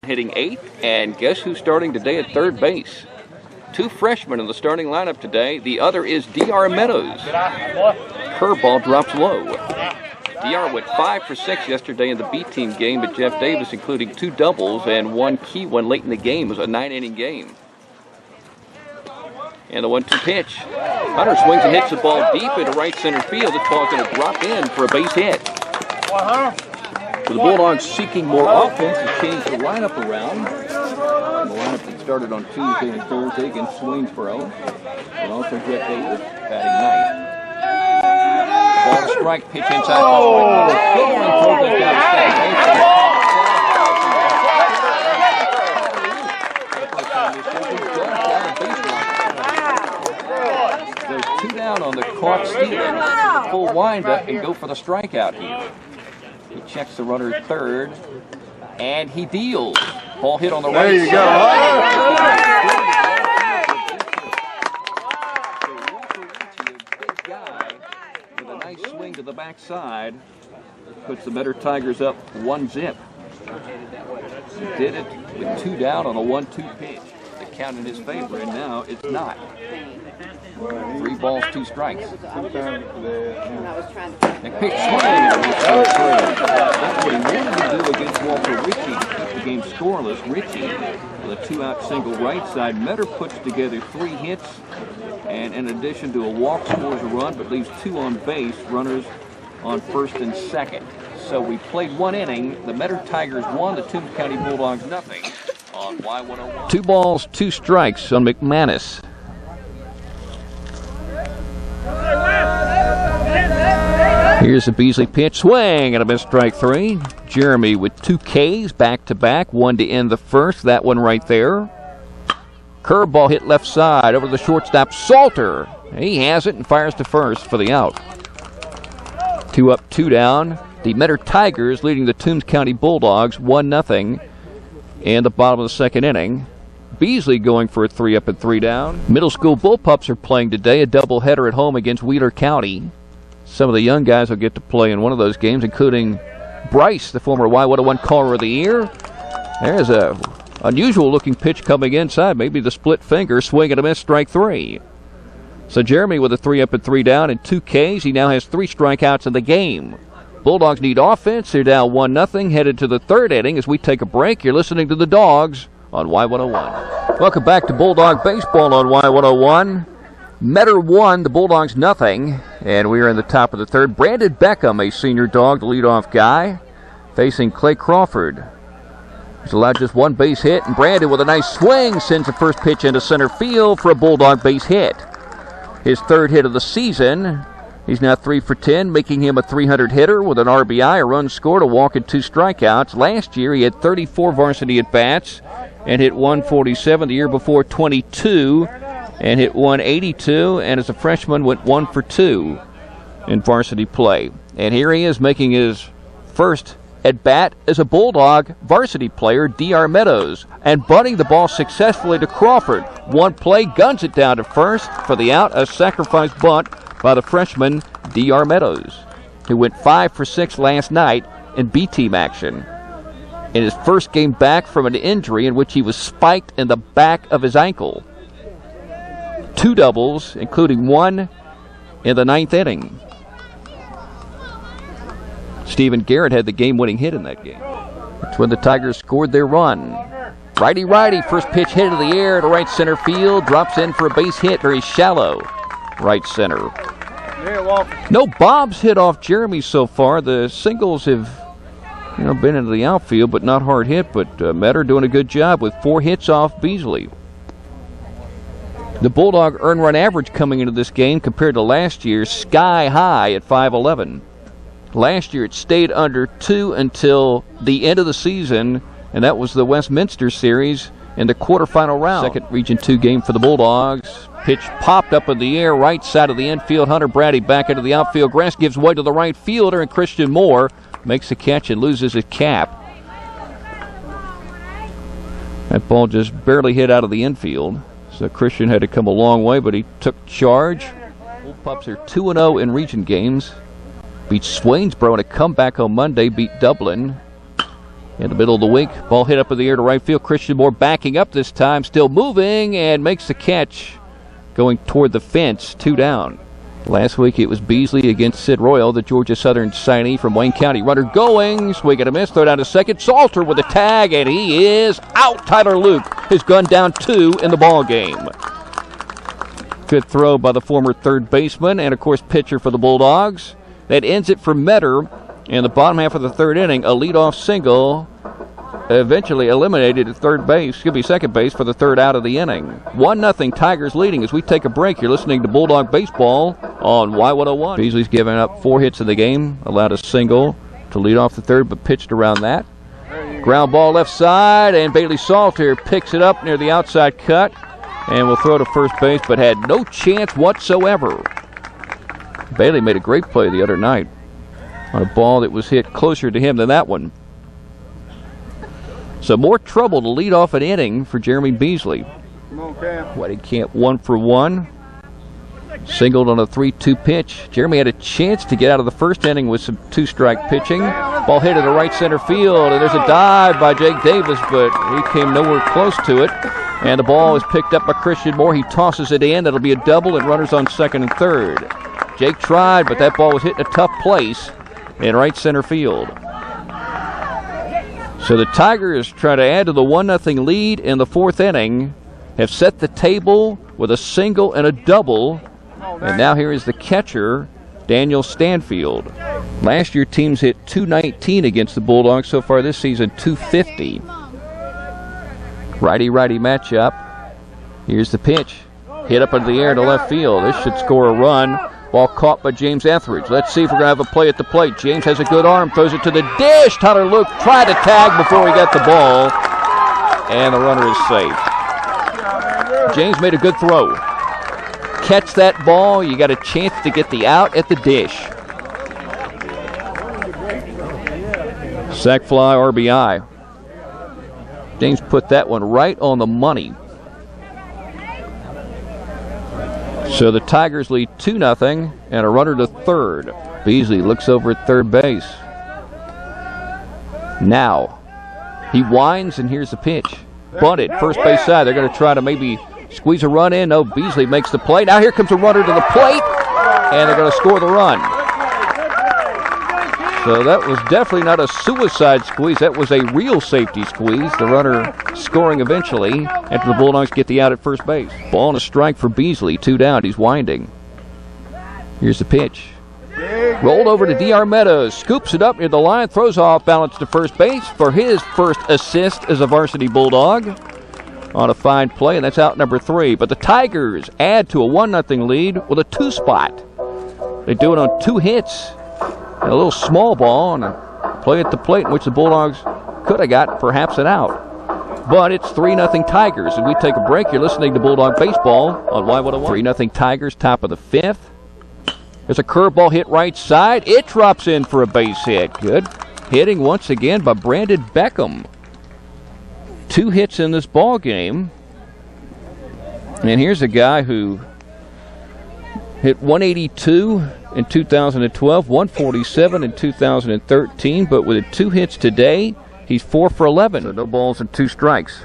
hitting 8th, and guess who's starting today at third base? 2 freshmen in the starting lineup today. The other is D.R. Meadows. Curveball drops low. D.R. went 5 for 6 yesterday in the B-team game at Jeff Davis, including 2 doubles and 1 key one late in the game. It was a 9-inning game. And the 1-2 pitch. Hunter swings and hits the ball deep into right center field. This ball's going to drop in for a base hit. So the Bulldogs seeking more offense to change the lineup around. The lineup that started on Tuesday and Thursday against Swainsboro. And also Jeff Davis batting ninth. Ball to strike, pitch inside. Oh! And throw goes down to second. Goes 2 down on the caught stealing. Full windup and go for the strikeout here. He checks the runner at third, and he deals. Ball hit on the right side. There you go. Big guy with a nice swing to the backside. Puts the Better Tigers up 1-0. He did it with 2 down on a 1-2 pitch. The count in his favor, and now it's not. 3 balls, 2 strikes. And pitch swing. That's what he wanted to do against Hunter Ritchie to keep the game scoreless. Ritchie with a 2-out single right side. Metter puts together 3 hits, and in addition to a walk, scores a run, but leaves 2 on base, runners on first and second. So we played 1 inning. The Metter Tigers won, the Toombs County Bulldogs nothing on Y101. 2 balls, 2 strikes on McManus. Here's a Beasley pitch, swing and a miss, strike 3. Jeremy with 2 Ks back-to-back, 1 to end the first. That one right there. Curveball hit left side over the shortstop, Salter. He has it and fires to first for the out. 2 up, 2 down. The Metter Tigers leading the Toombs County Bulldogs 1-0 in the bottom of the second inning. Beasley going for a 3 up and 3 down. Middle school Bullpups are playing today, a doubleheader at home against Wheeler County. Some of the young guys will get to play in one of those games, including Bryce, the former Y101 Caller of the Year. There's a unusual looking pitch coming inside, maybe the split finger, swing and a miss, strike 3. So Jeremy with a 3 up and 3 down and 2 Ks. He now has 3 strikeouts in the game. Bulldogs need offense. They're down 1-0, headed to the third inning as we take a break. You're listening to the Dogs on Y101. Welcome back to Bulldog Baseball on Y101. Metter 1, the Bulldogs nothing, and we are in the top of the third. Brandon Beckum, a senior dog, the leadoff guy, facing Clay Crawford. He's allowed just 1 base hit, and Brandon with a nice swing sends the first pitch into center field for a Bulldog base hit. His 3rd hit of the season. He's now 3 for 10, making him a 300 hitter with an RBI, a run scored, a walk, and 2 strikeouts. Last year he had 34 varsity at-bats and hit 147. The year before, 22. And hit 182, and as a freshman went 1 for 2 in varsity play. And here he is making his first at-bat as a Bulldog varsity player, D.R. Meadows, and bunting the ball successfully to Crawford. 1 play, guns it down to first for the out, a sacrifice bunt by the freshman D.R. Meadows, who went 5 for 6 last night in B-team action. In his first game back from an injury in which he was spiked in the back of his ankle. 2 doubles, including 1 in the 9th inning. Stephen Garrett had the game-winning hit in that game. That's when the Tigers scored their run. Righty-righty, first pitch hit into the air to right center field, drops in for a base hit, very shallow right center. No bombs hit off Jeremy so far. The singles have been into the outfield, but not hard hit, but Metter doing a good job with 4 hits off Beasley. The Bulldog earned run average coming into this game compared to last year, sky high at 511. Last year it stayed under 2 until the end of the season, and that was the Westminster series in the quarterfinal round. Second Region 2 game for the Bulldogs. Pitch popped up in the air, right side of the infield. Hunter Braddy back into the outfield. Grass gives way to the right fielder, and Christian Moore makes the catch and loses his cap. That ball just barely hit out of the infield. So Christian had to come a long way, but he took charge. Bullpups are 2-0 in region games. Beat Swainsboro in a comeback on Monday, beat Dublin. In the middle of the week, ball hit up in the air to right field. Christian Moore backing up this time, still moving, and makes the catch going toward the fence, 2 down. Last week it was Beasley against Sid Royal, the Georgia Southern signee from Wayne County. Runner going, swing and a miss, throw down to second. Salter with a tag, and he is out. Tyler Luke has gone down 2 in the ball game. Good throw by the former third baseman and, of course, pitcher for the Bulldogs. That ends it for Metter in the bottom half of the third inning. A leadoff single eventually eliminated at second base for the third out of the inning. 1-0 Tigers leading as we take a break. You're listening to Bulldog Baseball on Y101. Beasley's given up 4 hits in the game, allowed a single to lead off the third, but pitched around that. Ground ball left side, and Bailey Salter picks it up near the outside cut and will throw to first base, but had no chance whatsoever. Bailey made a great play the other night on a ball that was hit closer to him than that one. So more trouble to lead off an inning for Jeremy Beasley. Wedding Camp 1 for 1. Singled on a 3-2 pitch. Jeremy had a chance to get out of the first inning with some 2-strike pitching. Ball hit into right center field, and there's a dive by Jake Davis, but he came nowhere close to it. And the ball is picked up by Christian Moore. He tosses it in. That'll be a double, and runners on second and third. Jake tried, but that ball was hit in a tough place in right center field. So the Tigers try to add to the 1-0 lead in the fourth inning, have set the table with a single and a double, and now here is the catcher, Daniel Stanfield. Last year, teams hit .219 against the Bulldogs. So far this season, .250. Righty-righty matchup. Here's the pitch. Hit up into the air to left field. This should score a run. Ball caught by James Ethredge. Let's see if we're going to have a play at the plate. James has a good arm, throws it to the dish. Tyler Luke tried to tag before he got the ball, and the runner is safe. James made a good throw. Catch that ball, you got a chance to get the out at the dish. Sac fly, RBI. James put that one right on the money. So the Tigers lead 2-0 and a runner to third. Beasley looks over at third base. Now, he winds, and here's the pitch. Bunted, first base side. They're going to try to maybe squeeze a run in. No, Beasley makes the play. Now here comes a runner to the plate, and they're going to score the run. So that was definitely not a suicide squeeze. That was a real safety squeeze. The runner scoring eventually after the Bulldogs get the out at first base. Ball and a strike for Beasley. 2 down. He's winding. Here's the pitch. Rolled over to D.R. Meadows. Scoops it up near the line. Throws off balance to first base for his first assist as a varsity Bulldog on a fine play, and that's out number 3. But the Tigers add to a 1-0 lead with a 2-spot. They do it on 2 hits. And a little small ball and a play at the plate in which the Bulldogs could have got perhaps an out. But it's 3-0 Tigers. And we take a break. You're listening to Bulldog Baseball on Y101. 3-0 Tigers, top of the 5th. There's a curveball hit right side. It drops in for a base hit. Good hitting once again by Brandon Beckum. 2 hits in this ball game. And here's a guy who hit 182 in 2012, 147 in 2013, but with 2 hits today, he's 4 for 11. So no balls and 2 strikes.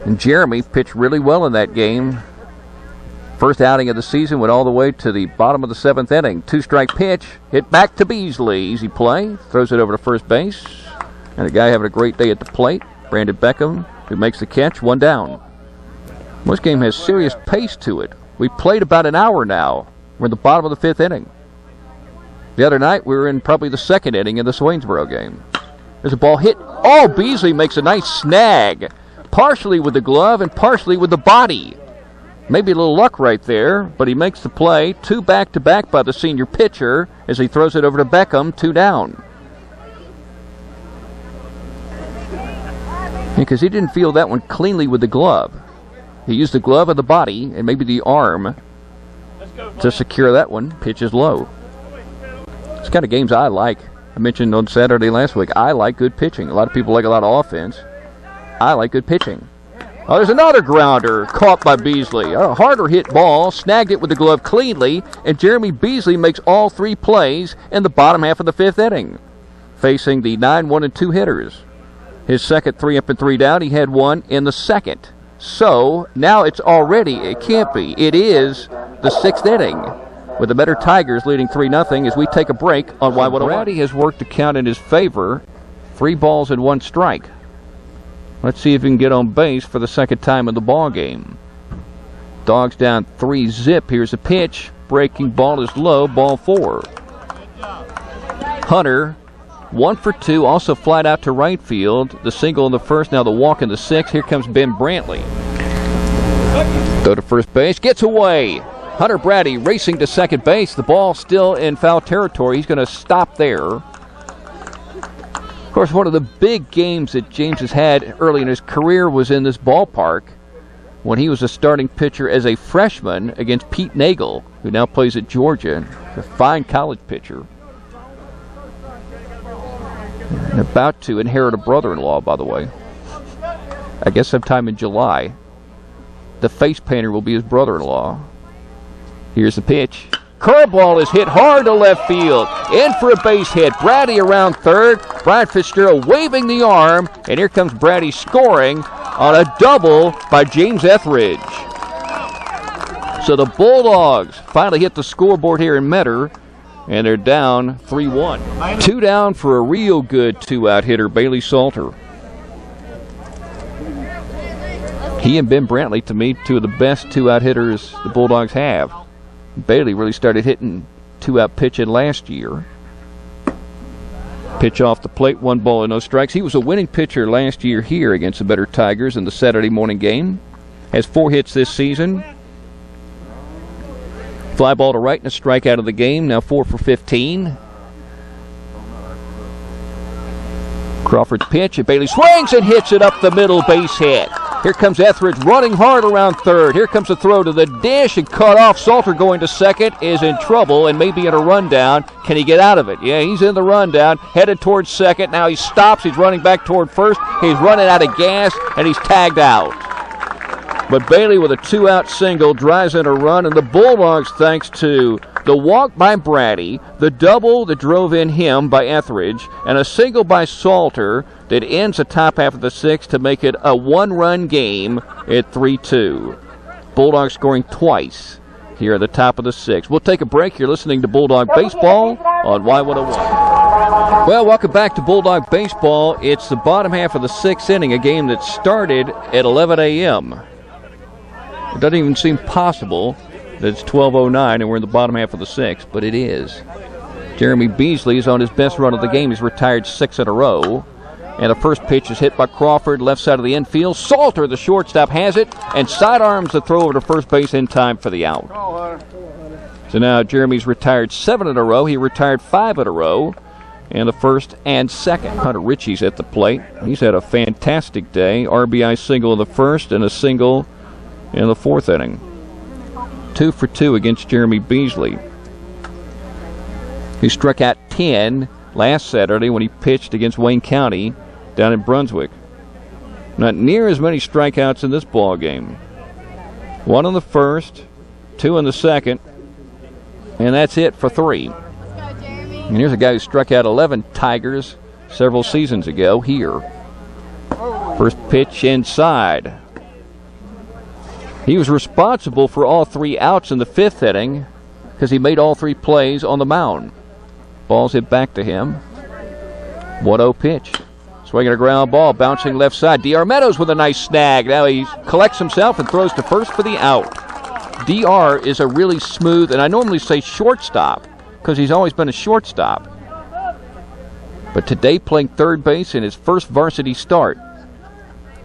And Jeremy pitched really well in that game. First outing of the season, went all the way to the bottom of the 7th inning. 2-strike pitch, hit back to Beasley. Easy play, throws it over to first base. And a guy having a great day at the plate, Brandon Beckum, who makes the catch, 1 down. This game has serious pace to it. We played about an hour now. We're in the bottom of the 5th inning. The other night, we were in probably the 2nd inning of the Swainsboro game. There's a ball hit. Oh, Beasley makes a nice snag, partially with the glove and partially with the body. Maybe a little luck right there, but he makes the play. 2 back-to-back by the senior pitcher as he throws it over to Beckum, 2 down. Because he didn't feel that one cleanly with the glove. He used the glove of the body and maybe the arm to secure that one. Pitch is low. It's the kind of games I like. I mentioned on Saturday last week, I like good pitching. A lot of people like a lot of offense. I like good pitching. Oh, there's another grounder caught by Beasley. A harder hit ball, snagged it with the glove cleanly, and Jeremy Beasley makes all 3 plays in the bottom half of the 5th inning. facing the 9-1-2 hitters. His second 3 up and 3 down, he had one in the second. So now it can't be. It is the 6th inning with the better Tigers leading 3-0 as we take a break on Y101. Braddy has worked the count in his favor. 3 balls and 1 strike. Let's see if he can get on base for the second time in the ball game. Dawgs down 3-zip. Here's a pitch. Breaking ball is low. Ball 4. Hunter 1 for 2, also flied out to right field. The single in the first, now the walk in the 6th. Here comes Ben Brantley. Throw to first base, gets away. Hunter Braddy racing to second base. The ball still in foul territory. He's going to stop there. Of course, one of the big games that James has had early in his career was in this ballpark when he was a starting pitcher as a freshman against Pete Nagel, who now plays at Georgia. A fine college pitcher. And about to inherit a brother-in-law, by the way. I guess sometime in July. The face painter will be his brother-in-law. Here's the pitch. Curveball is hit hard to left field. In for a base hit. Braddy around third. Brian Fitzgerald waving the arm. And here comes Braddy scoring on a double by James Ethredge. So the Bulldogs finally hit the scoreboard here in Metter. And they're down 3-1. 2 down for a real good 2-out hitter, Bailey Salter. He and Ben Brantley, to me, 2 of the best 2-out hitters the Bulldogs have. Bailey really started hitting 2-out pitching last year. Pitch off the plate, 1 ball and no strikes. He was a winning pitcher last year here against the better Tigers in the Saturday morning game. Has 4 hits this season. Fly ball to right and a strike out of the game. Now 4 for 15. Crawford's pitch, and Bailey swings and hits it up the middle, base hit. Here comes Ethredge running hard around third. Here comes a throw to the dish and cut off. Salter going to second is in trouble and maybe in a rundown. Can he get out of it? Yeah, he's in the rundown, headed towards second. Now he stops. He's running back toward first. He's running out of gas, and he's tagged out. But Bailey with a 2-out single drives in a run, and the Bulldogs, thanks to the walk by Braddy, the double that drove in him by Ethredge, and a single by Salter that ends the top half of the 6th to make it a 1-run game at 3-2. Bulldogs scoring twice here at the top of the 6th. We'll take a break. You're listening to Bulldog Baseball on Y101. Well, welcome back to Bulldog Baseball. It's the bottom half of the 6th inning, a game that started at 11 a.m. It doesn't even seem possible that it's 12:09 and we're in the bottom half of the 6th, but it is. Jeremy Beasley is on his best run of the game. He's retired 6 in a row. And the first pitch is hit by Crawford, left side of the infield. Salter, the shortstop, has it, and sidearms the throw over to first base in time for the out. So now Jeremy's retired 7 in a row. He retired 5 in a row. And the first and second. Hunter Ritchie's at the plate. He's had a fantastic day. RBI single in the first and a single in the 4th inning. 2 for 2 against Jeremy Beasley. He struck out 10 last Saturday when he pitched against Wayne County down in Brunswick. Not near as many strikeouts in this ball game. 1 in the first, 2 in the second, and that's it for 3. And here's a guy who struck out 11 Tigers several seasons ago here. First pitch inside. He was responsible for all 3 outs in the 5th inning because he made all 3 plays on the mound. Ball's hit back to him. 1-0 pitch. Swinging a ground ball, bouncing left side. DR Meadows with a nice snag. Now he collects himself and throws to first for the out. DR is a really smooth, and I normally say shortstop because he's always been a shortstop. But today playing third base in his first varsity start.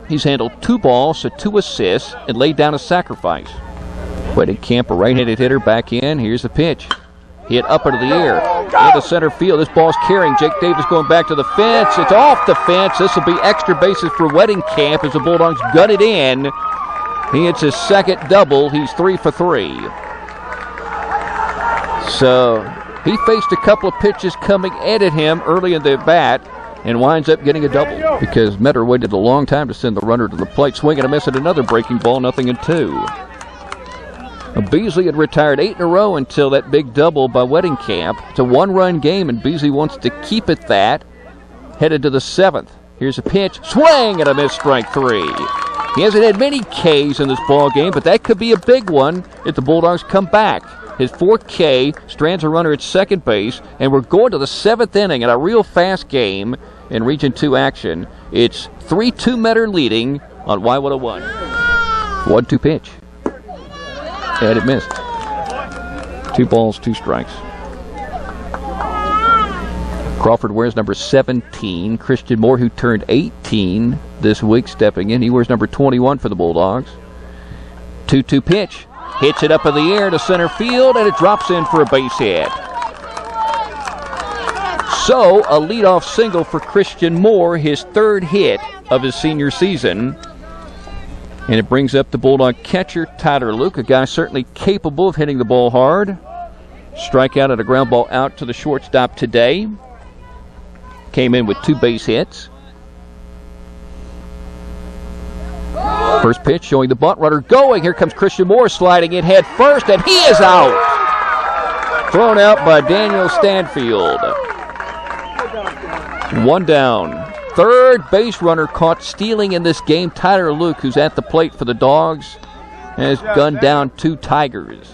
He's handled 2 balls, so 2 assists, and laid down a sacrifice. Wedding Camp, a right-handed hitter, back in. Here's the pitch. Hit up into the air. Into center field. This ball's carrying. Jake Davis going back to the fence. It's off the fence. This will be extra bases for Wedding Camp as the Bulldogs gut it in. He hits his second double. He's 3 for 3. So he faced a couple of pitches coming at him early in the bat and winds up getting a double because Metter waited a long time to send the runner to the plate. Swing and a miss at another breaking ball, 0-2. Beasley had retired 8 in a row until that big double by Wedding Camp. It's a 1-run game, and Beasley wants to keep it that. headed to the 7th. Here's a pitch, swing and a miss, strike 3. He hasn't had many Ks in this ball game, but that could be a big one if the Bulldogs come back. His 4K strands a runner at second base, and we're going to the 7th inning in a real fast game in Region 2 action. It's 3-2 Metter leading on Y101. 1-2 pitch. And it missed. 2 balls, 2 strikes. Crawford wears number 17. Christian Moore, who turned 18 this week, stepping in. He wears number 21 for the Bulldogs. 2-2 pitch. Hits it up in the air to center field, and it drops in for a base hit. So, a leadoff single for Christian Moore, his 3rd hit of his senior season. And it brings up the Bulldog catcher, Tyler Luke, a guy certainly capable of hitting the ball hard. Strikeout and a ground ball out to the shortstop today. Came in with 2 base hits. First pitch showing the bunt runner going. Here comes Christian Moore sliding in head first, and he is out. Thrown out by Daniel Stanfield. 1 down. 3rd base runner caught stealing in this game. Tyler Luke, who's at the plate for the Dogs, has gunned down 2 Tigers.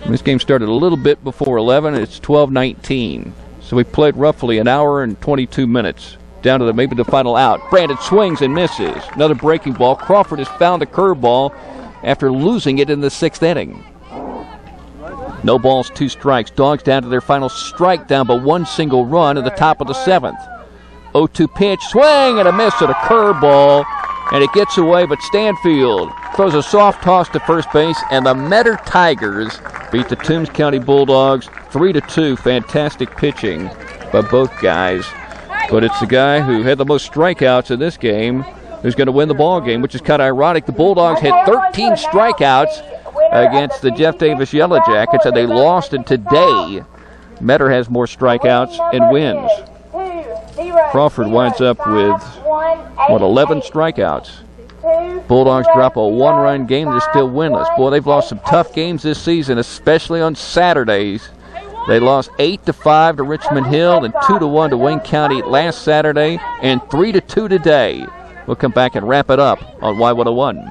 This game started a little bit before 11. It's 12:19. So we played roughly an hour and 22 minutes. Down to maybe the final out. Brandon swings and misses. Another breaking ball. Crawford has found the curveball after losing it in the 6th inning. No balls, 2 strikes. Dogs down to their final strike, down by 1 single run at the top of the 7th. 0-2 pitch, swing and a miss at a curveball, and it gets away, but Stanfield throws a soft toss to first base, and the Metter Tigers beat the Toombs County Bulldogs 3-2. Fantastic pitching by both guys. But it's the guy who had the most strikeouts in this game who's going to win the ball game, which is kind of ironic. The Bulldogs had 13 strikeouts against the Jeff Davis Yellow Jackets, and they lost, and today Metter has more strikeouts and wins. Crawford winds up with, 11 strikeouts. Bulldogs drop a 1-run game. They're still winless. Boy, they've lost some tough games this season, especially on Saturdays. They lost 8-5 to Richmond Hill and 2-1 to Wayne County last Saturday and 3-2 today. We'll come back and wrap it up on Y101.